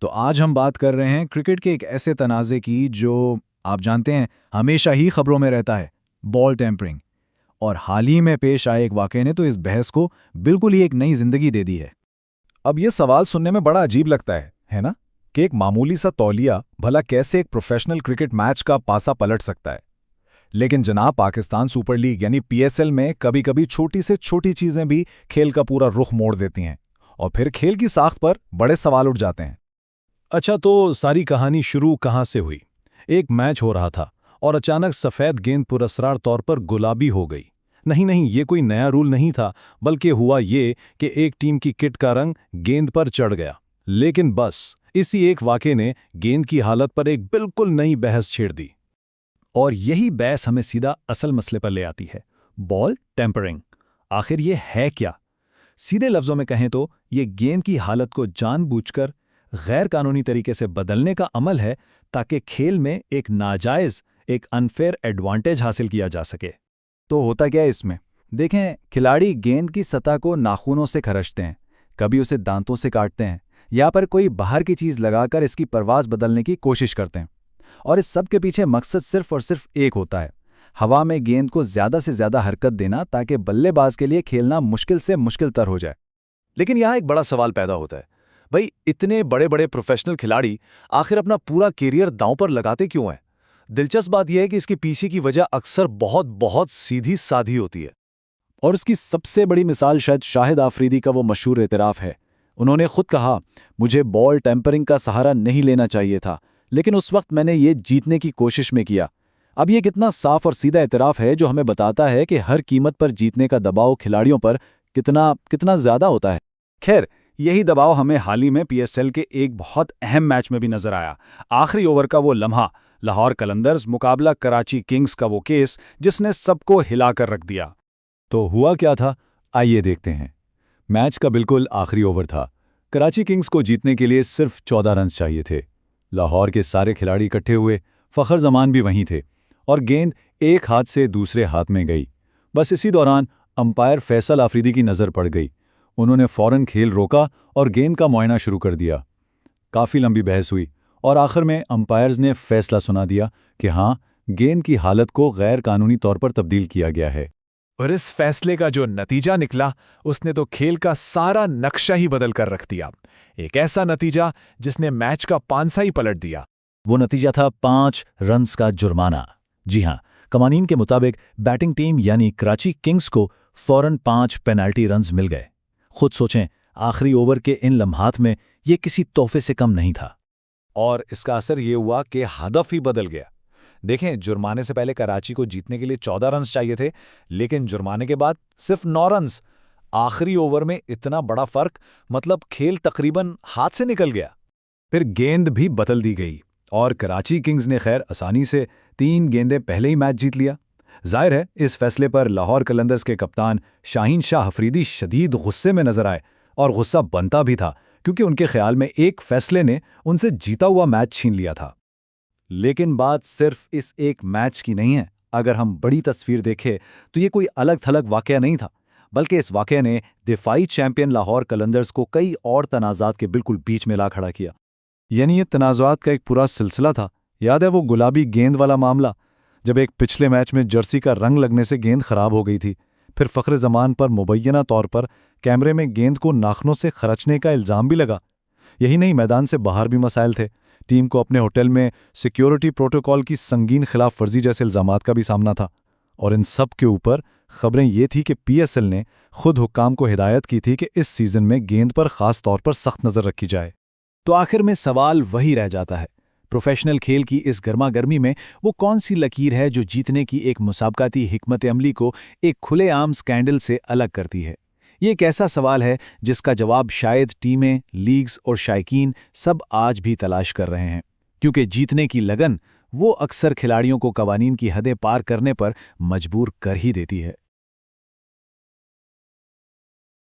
तो आज हम बात कर रहे हैं क्रिकेट के एक ऐसे तनाज़े की जो आप जानते हैं हमेशा ही खबरों में रहता है, बॉल टेम्परिंग। और हाल ही में पेश आए एक वाक़ये ने तो इस बहस को बिल्कुल ही एक नई ज़िंदगी दे दी है। अब ये सवाल सुनने में बड़ा अजीब लगता है ना? कि एक मामूली सा तौलिया भला कैसे एक प्रोफेशनल क्रिकेट मैच का पासा पलट सकता है। लेकिन जनाब पाकिस्तान सुपर लीग यानी पीएसएल में कभी कभी छोटी से छोटी चीजें भी खेल का पूरा रुख मोड़ देती हैं और फिर खेल की साख्त पर बड़े सवाल उठ जाते हैं। अच्छा, तो सारी कहानी शुरू कहाँ से हुई? एक मैच हो रहा था और अचानक सफ़ेद गेंद पुरस्रार तौर पर गुलाबी हो गई। नहीं, ये कोई नया रूल नहीं था, बल्कि हुआ ये कि एक टीम की किट का रंग गेंद पर चढ़ गया। लेकिन बस इसी एक वाक़े ने गेंद की हालत पर एक बिल्कुल नई बहस छेड़ दी। और यही बहस हमें सीधा असल मसले पर ले आती है, बॉल टेम्परिंग। आखिर ये है क्या? सीधे लफ्ज़ों में कहें तो ये गेंद की हालत को जानबूझकर गैर कानूनी तरीके से बदलने का अमल है ताकि खेल में एक नाजायज़, एक अनफेयर एडवांटेज हासिल किया जा सके। तो होता क्या है इसमें? देखें, खिलाड़ी गेंद की सतह को नाखूनों से खरचते हैं, कभी उसे दांतों से काटते हैं या पर कोई बाहर की चीज़ लगाकर इसकी परवाज़ बदलने की कोशिश करते हैं। और इस सब के पीछे मकसद सिर्फ और सिर्फ एक होता है, हवा में गेंद को ज़्यादा से ज़्यादा हरकत देना ताकि बल्लेबाज के लिए खेलना मुश्किल से मुश्किल तर हो जाए। लेकिन यहाँ एक बड़ा सवाल पैदा होता है, भाई इतने बड़े बड़े प्रोफेशनल खिलाड़ी आखिर अपना पूरा कैरियर दांव पर लगाते क्यों हैं? दिलचस्प बात यह है कि इसके पीछे की वजह अक्सर बहुत बहुत सीधी साधी होती है। और उसकी सबसे बड़ी मिसाल शायद शाहिद आफरीदी का वो मशहूर एतराफ़ है। उन्होंने खुद कहा, मुझे बॉल टेम्परिंग का सहारा नहीं लेना चाहिए था, लेकिन उस वक्त मैंने ये जीतने की कोशिश में किया। अब ये कितना साफ और सीधा एतराफ़ है जो हमें बताता है कि हर कीमत पर जीतने का दबाव खिलाड़ियों पर कितना कितना ज़्यादा होता है। खैर, यही दबाव हमें हाल ही में पीएसएल के एक बहुत अहम मैच में भी नजर आया। आखिरी ओवर का वो लम्हा, लाहौर कलंदर्स मुकाबला कराची किंग्स का वो केस जिसने सबको हिलाकर रख दिया। तो हुआ क्या था, आइए देखते हैं। मैच का बिल्कुल आखिरी ओवर था। कराची किंग्स को जीतने के लिए सिर्फ 14 रन चाहिए थे। लाहौर के सारे खिलाड़ी इकट्ठे हुए, फ़खर जमान भी वहीं थे, और गेंद एक हाथ से दूसरे हाथ में गई। बस इसी दौरान अंपायर फैसल आफरीदी की नज़र पड़ गई। उन्होंने फ़ौरन खेल रोका और गेंद का मुआयना शुरू कर दिया। काफ़ी लंबी बहस हुई और आखिर में अंपायर्स ने फैसला सुना दिया कि हाँ, गेंद की हालत को गैर कानूनी तौर पर तब्दील किया गया है। और इस फैसले का जो नतीजा निकला, उसने तो खेल का सारा नक्शा ही बदल कर रख दिया। एक ऐसा नतीजा जिसने मैच का पांसा ही पलट दिया। वो नतीजा था 5 रन्स का जुर्माना। जी हाँ, कवानीन के मुताबिक बैटिंग टीम यानी कराची किंग्स को फ़ौरन 5 पेनल्टी रन्स मिल गए। खुद सोचें, आखिरी ओवर के इन लम्हात में ये किसी तोहफे से कम नहीं था। और इसका असर ये हुआ कि हदफ ही बदल गया। देखें, जुर्माने से पहले कराची को जीतने के लिए 14 रन्स चाहिए थे, लेकिन जुर्माने के बाद सिर्फ 9 रन्स। आखिरी ओवर में इतना बड़ा फर्क, मतलब खेल तकरीबन हाथ से निकल गया। फिर गेंद भी बदल दी गई और कराची किंग्स ने खैर आसानी से 3 गेंदें पहले ही मैच जीत लिया। जाहिर है, इस फैसले पर लाहौर कलंदर्स के कप्तान शाहीन शाह अफरीदी शदीद गुस्से में नजर आए, और गुस्सा बनता भी था क्योंकि उनके ख्याल में एक फैसले ने उनसे जीता हुआ मैच छीन लिया था। लेकिन बात सिर्फ इस एक मैच की नहीं है। अगर हम बड़ी तस्वीर देखें तो ये कोई अलग थलग वाकया नहीं था, बल्कि इस वाकये ने दिफाई चैंपियन लाहौर कलंदर्स को कई और तनाज़ात के बिल्कुल बीच में ला खड़ा किया। यानी ये तनाज़ात का एक पूरा सिलसिला था। याद है वो गुलाबी गेंद वाला मामला, जब एक पिछले मैच में जर्सी का रंग लगने से गेंद खराब हो गई थी। फिर फ़खर ज़मान पर मुबैना तौर पर कैमरे में गेंद को नाखनों से खरचने का इल्ज़ाम भी लगा। यही नहीं, मैदान से बाहर भी मसाइल थे। टीम को अपने होटल में सिक्योरिटी प्रोटोकॉल की संगीन खिलाफ वर्जी जैसे इल्ज़ामात का भी सामना था। और इन सब के ऊपर खबरें ये थी कि पीएसएल ने खुद हुक्काम को हिदायत की थी कि इस सीज़न में गेंद पर ख़ास तौर पर सख्त नज़र रखी जाए। तो आखिर में सवाल वही रह जाता है, प्रोफेशनल खेल की इस गर्मा गर्मी में वो कौन सी लकीर है जो जीतने की एक मुसाबकाती हिकमत अमली को एक खुलेआम स्कैंडल से अलग करती है? ये एक ऐसा सवाल है जिसका जवाब शायद टीमें, लीग्स और शायकीन सब आज भी तलाश कर रहे हैं, क्योंकि जीतने की लगन वो अक्सर खिलाड़ियों को कवानीन की हदें पार करने पर मजबूर कर ही देती है।